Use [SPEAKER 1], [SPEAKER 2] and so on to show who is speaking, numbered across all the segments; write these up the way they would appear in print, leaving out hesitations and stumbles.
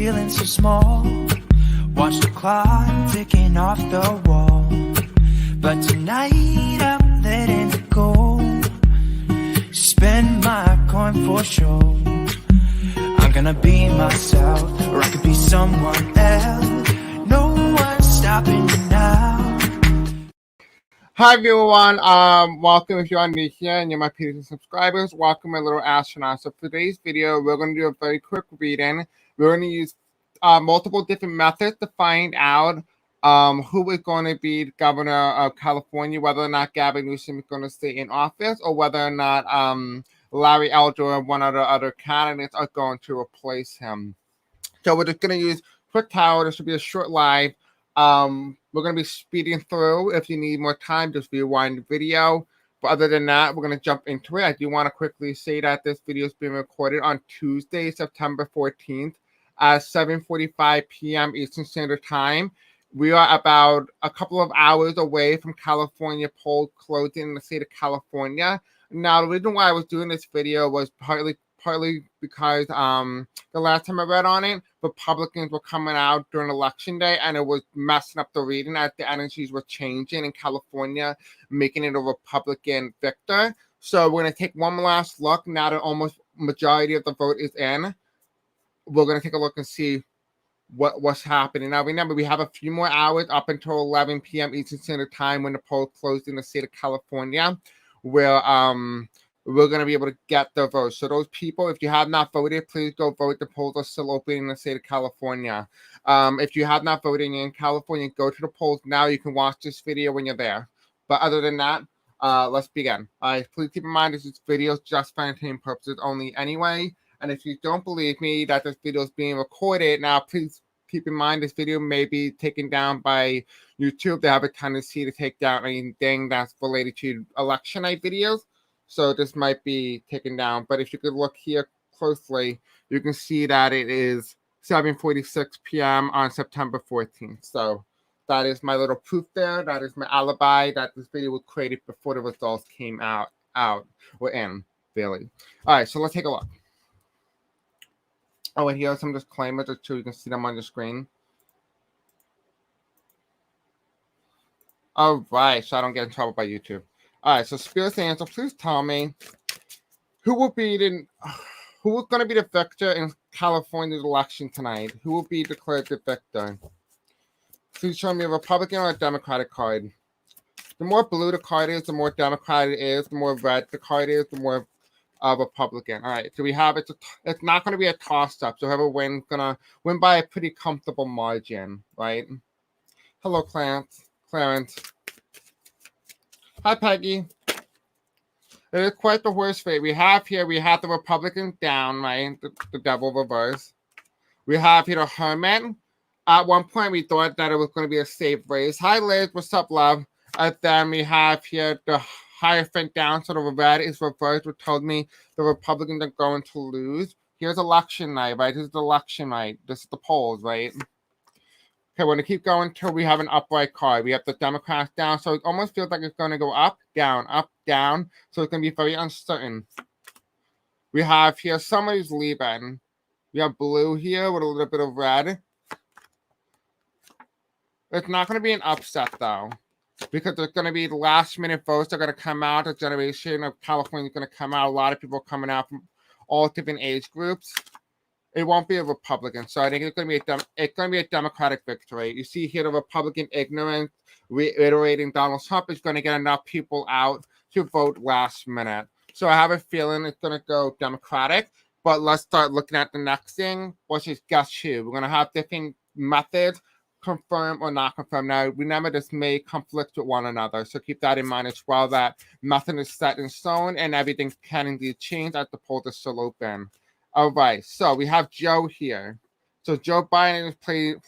[SPEAKER 1] feeling so small. Watch the clock ticking off the wall. But tonight I'm letting it go. Spend my coin for sure. I'm gonna be myself, or I could be someone else. No one's stopping me now.
[SPEAKER 2] Hi everyone, welcome if you are new here and you're my Patreon subscribers. Welcome my little astronauts. So for today's video, we're going to do a very quick reading. We're going to use multiple different methods to find out who is going to be the governor of California, whether or not Gavin Newsom is going to stay in office, or whether or not Larry Elder or one of the other candidates are going to replace him. So we're just going to use quick power. This should be a short live. We're going to be speeding through. If you need more time, just rewind the video. But other than that, we're going to jump into it. I do want to quickly say that this video is being recorded on Tuesday, September 14th at 7:45 p.m. Eastern Standard Time. We are about a couple of hours away from California poll closing in the state of California. Now, the reason why I was doing this video was partly because the last time I read on it, Republicans were coming out during election day and it was messing up the reading as the energies were changing in California, making it a Republican victor. So we're going to take one last look now that almost majority of the vote is in. We're going to take a look and see what's happening. Now, remember, we have a few more hours up until 11 p.m. Eastern Standard Time when the poll closed in the state of California, where we're going to be able to get the votes. So those people, if you have not voted, please go vote. The polls are still open in the state of California. If you have not voted in California, go to the polls now. You can watch this video when you're there. But other than that, let's begin. Please keep in mind this video is just for entertainment purposes only anyway. And if you don't believe me that this video is being recorded, now please keep in mind this video may be taken down by YouTube. They have a tendency to take down anything that's related to election night videos. So this might be taken down. But if you could look here closely, you can see that it is 7:46 p.m. on September 14th. So that is my little proof there. That is my alibi that this video was created before the results came out or in, really. All right, so let's take a look. Oh, and here are some disclaimers too. You can see them on the screen. All right, so I don't get in trouble by YouTube. All right, so Spirit Angel, please tell me who is going to be the victor in California's election tonight? Who will be declared the victor? Please show me a Republican or a Democratic card. The more blue the card is, the more Democrat it is. The more red the card is, the more Republican. All right, so we have it's not going to be a toss-up. So whoever wins gonna win by a pretty comfortable margin, right? Hello, Clarence. Hi, Peggy. It is quite the horse fate. We have the Republican down, right? The devil reverse. We have here the Hermit. At one point, we thought that it was going to be a safe race. Hi, Liz. What's up, love? And then we have here the Hierophant down. So the red is reversed, which told me the Republicans are going to lose. Here's election night, right? This is the election night. This is the polls, right? Okay, we're going to keep going until we have an upright card. We have the Democrats down, so it almost feels like it's going to go up, down, so it's going to be very uncertain. We have here somebody's leaving. We have blue here with a little bit of red. It's not going to be an upset, though, because there's going to be the last-minute votes that are going to come out. The generation of California is going to come out. A lot of people coming out from all different age groups. It won't be a Republican, so I think it's going to be a Democratic victory. You see here the Republican ignorance, reiterating Donald Trump is going to get enough people out to vote last minute. So I have a feeling it's going to go Democratic, but let's start looking at the next thing, which is guess who. We're going to have different methods, confirm or not confirm. Now, remember, this may conflict with one another, so keep that in mind as well, that nothing is set in stone and everything can indeed change as the polls are still open. All right, so we have Joe here. So Joe Biden is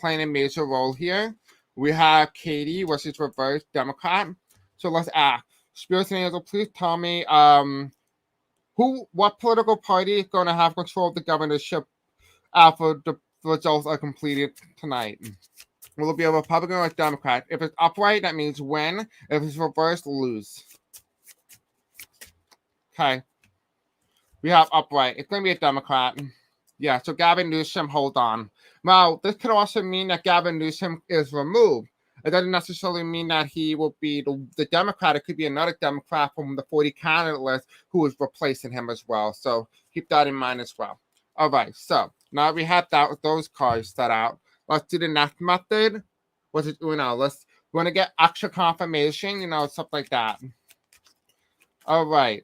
[SPEAKER 2] playing a major role here. We have Katie, which is reverse Democrat. So let's ask. Spirit and Angel, please tell me what political party is going to have control of the governorship after the results are completed tonight? Will it be a Republican or a Democrat? If it's upright, that means win. If it's reversed, lose. Okay. We have upright. It's going to be a Democrat. Yeah, so Gavin Newsom, hold on. Now, this could also mean that Gavin Newsom is removed. It doesn't necessarily mean that he will be the Democrat. It could be another Democrat from the 40 candidate list who is replacing him as well. So keep that in mind as well. All right, so now we have those cards set out. Let's do the next method. What's it doing now? We want to get extra confirmation, stuff like that. All right.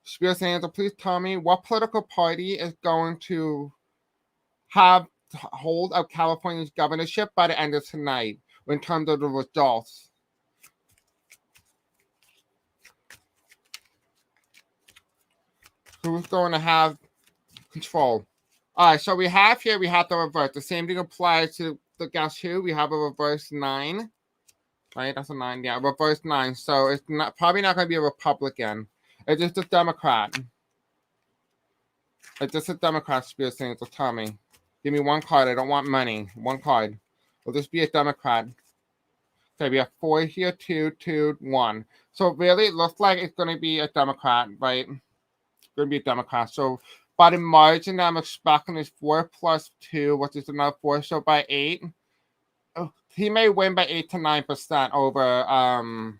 [SPEAKER 2] Spirit Angel, please tell me what political party is going to have hold of California's governorship by the end of tonight in terms of the results. Who's going to have control? All right, so we have the reverse. The same thing applies to the guess who. We have a reverse 9. Right, that's a 9. Yeah, reverse 9. So it's probably not going to be a Republican. It's just a Democrat. It's just a Democrat, Spirit saying, so tell me. Give me one card. I don't want money. One card. Will this be a Democrat? Okay, we have 4 here, 2, 2, 1. So really, it looks like it's going to be a Democrat, right? It's going to be a Democrat. So by the margin that I'm expecting is 4 plus 2, which is another 4. So by 8, he may win by 8 to 9% over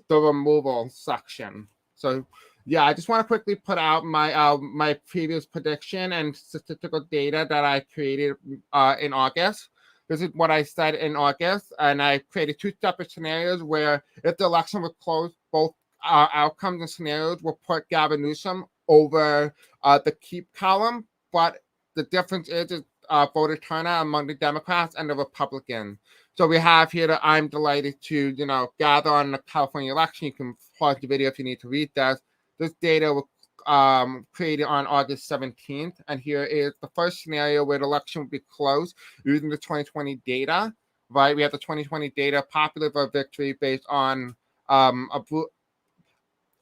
[SPEAKER 2] the removal section. So yeah, I just want to quickly put out my my previous prediction and statistical data that I created in August. This is what I said in August, and I created 2 separate scenarios where if the election was close, both outcomes and scenarios will put Gavin Newsom over the keep column, but the difference is voter turnout among the Democrats and the Republicans. So we have here that I'm delighted to, gather on the California election. You can pause the video if you need to read that. This data was created on August 17th. And here is the first scenario where the election would be closed using the 2020 data, right? We have the 2020 data, popular vote victory based on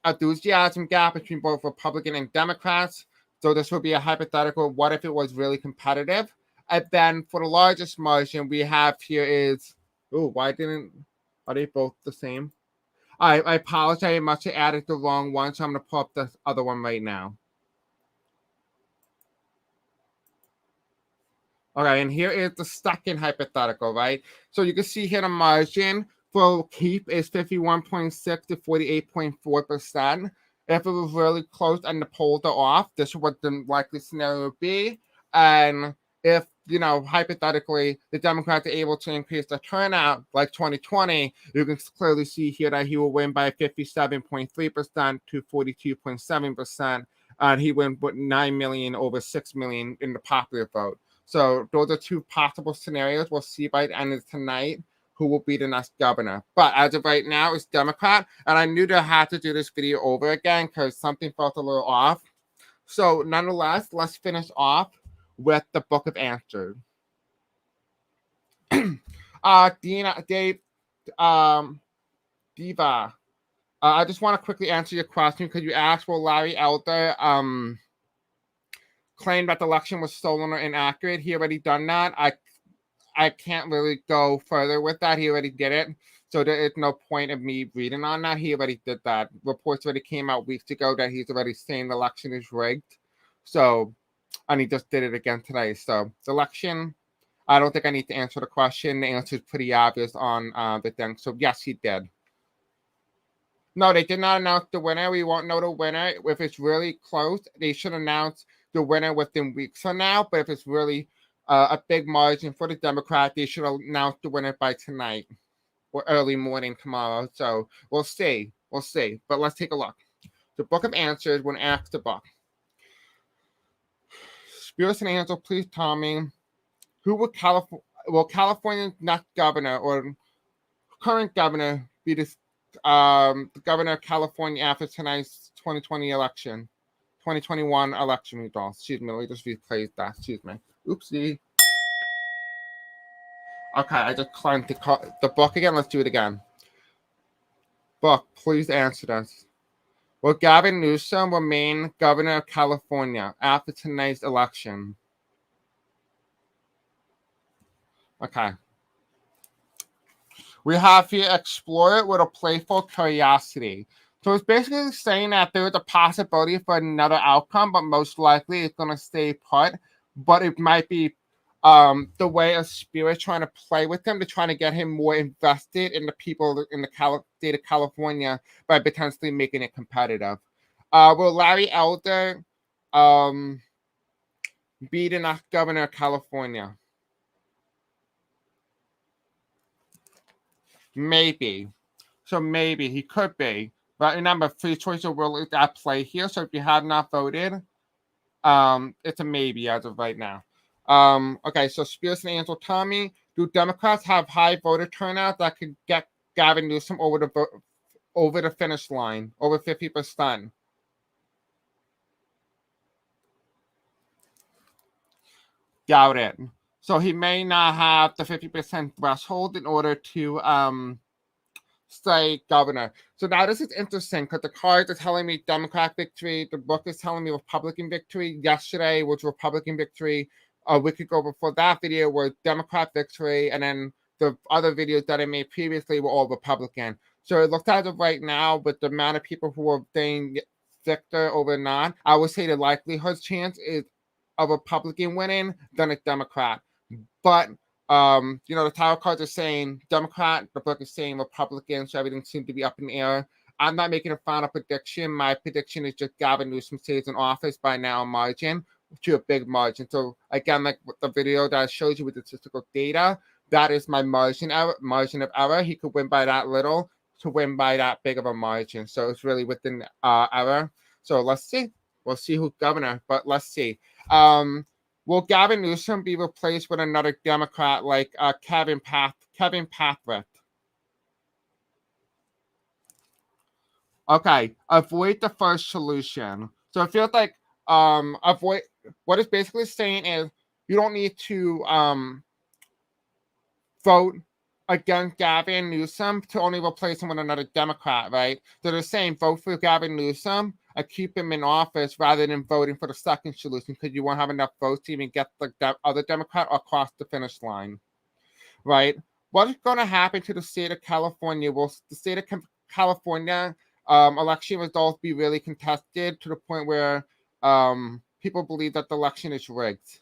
[SPEAKER 2] enthusiasm gap between both Republican and Democrats. So this would be a hypothetical. What if it was really competitive? And then for the largest margin we have here is, are they both the same? I apologize. I must have added the wrong one, so I'm going to pull up the other one right now. Okay, and here is the second hypothetical, right? So you can see here the margin for keep is 51.6 to 48.4%. If it was really close and the polls are off, this is what the likely scenario would be. And if, hypothetically, the Democrats are able to increase the turnout like 2020, you can clearly see here that he will win by 57.3% to 42.7%. And he win with 9 million over 6 million in the popular vote. So those are 2 possible scenarios. We'll see by the end of tonight who will be the next governor. But as of right now, it's Democrat. And I knew that I had to do this video over again because something felt a little off. So nonetheless, let's finish off with the Book of Answers. Diva, I just want to quickly answer your question because you asked, will Larry Elder claim that the election was stolen or inaccurate? He already done that. I can't really go further with that. He already did it. So there is no point of me reading on that. He already did that. Reports already came out weeks ago that he's already saying the election is rigged. So, and he just did it again today. So the election, I don't think I need to answer the question. The answer is pretty obvious on the thing. So yes, he did. No, they did not announce the winner. We won't know the winner. If it's really close, they should announce the winner within weeks from now. But if it's really a big margin for the Democrat, they should announce the winner by tonight or early morning tomorrow. So we'll see. We'll see. But let's take a look. The Book of Answers, when asked the book. Spirits and Angels, please tell me, who will California's next governor or current governor be the governor of California after tonight's 2020 election, 2021 election results? Excuse me, let me just replace that. Excuse me. Oopsie. Okay, I just climbed the book again. Let's do it again. Book, please answer this. Will Gavin Newsom remain governor of California after tonight's election? Okay. We have here explore it with a playful curiosity. So it's basically saying that there is a possibility for another outcome, but most likely it's going to stay put. But it might be the way of spirit trying to play with him to trying to get him more invested in the people in the state of California by potentially making it competitive. Will Larry Elder be the next governor of California? Maybe. So maybe he could be. But remember, free choice of will is at play here. So if you have not voted, it's a maybe as of right now. Okay, so Spears and Angel Tommy, do Democrats have high voter turnout that could get Gavin Newsom over the finish line, over 50%? Doubt it. So he may not have the 50% threshold in order to stay governor. So now this is interesting because the cards are telling me Democrat victory. The book is telling me Republican victory. Yesterday was Republican victory. A week ago before that video was Democrat victory. And then the other videos that I made previously were all Republican. So it looks as of right now, with the amount of people who are saying victor over not, I would say the likelihood chance is a Republican winning than a Democrat. But the tarot cards are saying Democrat, the book is saying Republican, so everything seems to be up in the air. I'm not making a final prediction. My prediction is just Gavin Newsom stays in office by now margin, to a big margin. So again, like the video that I showed you with the statistical data, that is my margin of error. He could win by that little to win by that big of a margin. So it's really within error. So let's see. We'll see who's governor, but let's see. Will Gavin Newsom be replaced with another Democrat like Kevin Patrick? Okay, avoid the first solution. So it feels like avoid. What it's basically saying is you don't need to vote against Gavin Newsom to only replace him with another Democrat, right? So they're saying vote for Gavin Newsom and keep him in office rather than voting for the second solution because you won't have enough votes to even get the other Democrat across the finish line, right? What is going to happen to the state of California? Will the state of California election results be really contested to the point where people believe that the election is rigged?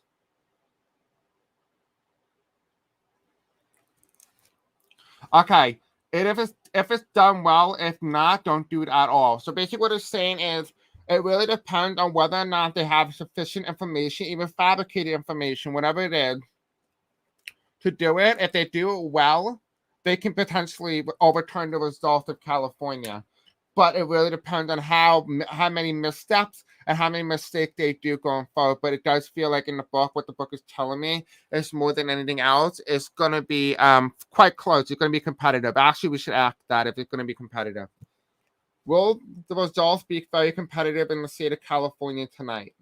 [SPEAKER 2] Okay, and if it's done well, if not, don't do it at all. So basically, what it's saying is it really depends on whether or not they have sufficient information, even fabricated information, whatever it is, to do it. If they do it well, they can potentially overturn the result of California. But it really depends on how many missteps and how many mistakes they do going forward. But it does feel like in the book, what the book is telling me is more than anything else, it's going to be quite close. It's going to be competitive. Actually, we should ask that if it's going to be competitive. Will the results be very competitive in the state of California tonight?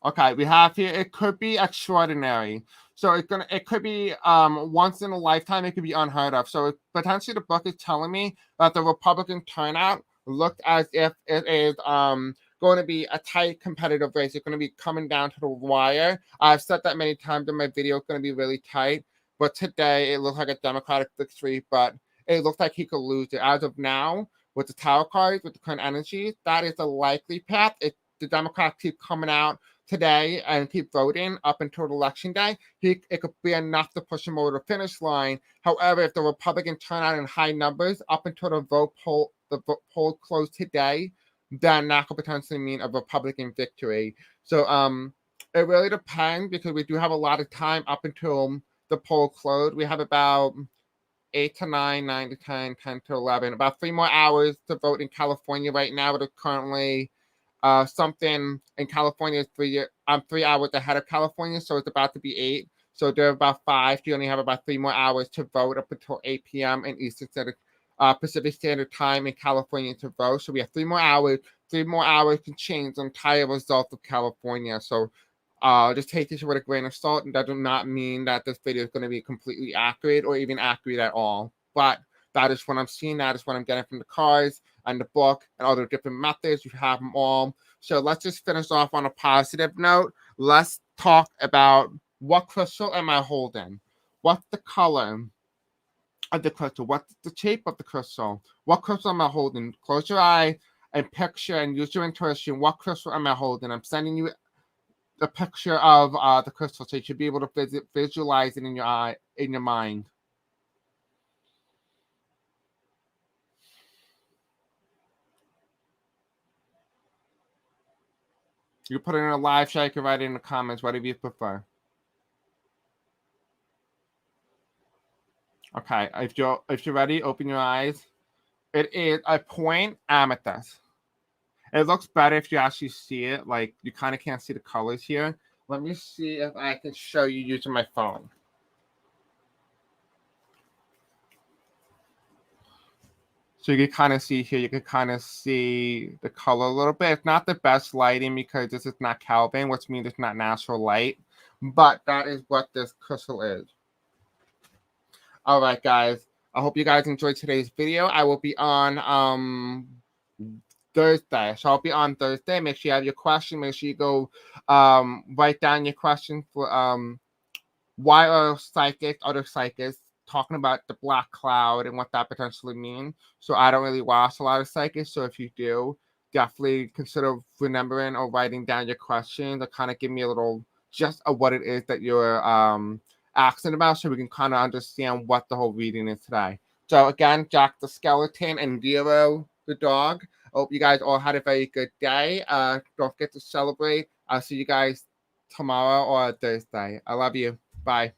[SPEAKER 2] Okay, we have here, it could be extraordinary. So it could be once in a lifetime, it could be unheard of. So potentially the book is telling me that the Republican turnout looked as if it is going to be a tight competitive race. It's going to be coming down to the wire. I've said that many times in my video, it's going to be really tight. But today it looks like a Democratic victory, but it looks like he could lose it. As of now, with the tower cards, with the current energy, that is a likely path. If the Democrats keep coming out today and keep voting up until election day, it could be enough to push him over the finish line. However, if the Republican turn out in high numbers up until the vote poll closed today, then that could potentially mean a Republican victory. So it really depends because we do have a lot of time up until the poll closed. We have about 8 to 9, 9 to 10, 10 to 11, about 3 more hours to vote in California right now. It is currently something in California is 3 hours ahead of California, so it's about to be 8. So there are about 5. You only have about 3 more hours to vote up until 8 p.m. in Eastern Standard Pacific Standard Time in California to vote. So we have 3 more hours. 3 more hours can change the entire result of California. So just take this with a grain of salt, and that does not mean that this video is going to be completely accurate or even accurate at all. But that is what I'm seeing. That is what I'm getting from the cards and the book and other different methods. You have them all. So let's just finish off on a positive note. Let's talk about what crystal am I holding? what's the color of the crystal? What's the shape of the crystal? What crystal am I holding? Close your eye and picture and use your intuition. What crystal am I holding? I'm sending you a picture of the crystal, so you should be able to visualize it in your eye, in your mind. You put it in a live chat, you can write it in the comments, whatever you prefer. Okay, if you're ready, open your eyes. It is a point amethyst. It looks better if you actually see it. Like, you kind of can't see the colors here. Let me see if I can show you using my phone. So you can kind of see here, you can kind of see the color a little bit. It's not the best lighting because this is not Kelvin, which means it's not natural light. But that is what this crystal is. All right, guys. I hope you guys enjoyed today's video. I will be on Thursday. So I'll be on Thursday. Make sure you have your question. Make sure you go write down your question for why are other psychics talking about the black cloud and what that potentially means. So I don't really watch a lot of psychics. So if you do, definitely consider remembering or writing down your question to kind of give me a little gist of what it is that you're asking about, so we can kind of understand what the whole reading is today. So again, Jack the skeleton and Nero the dog. I hope you guys all had a very good day. Don't forget to celebrate. I'll see you guys tomorrow or Thursday. I love you. Bye.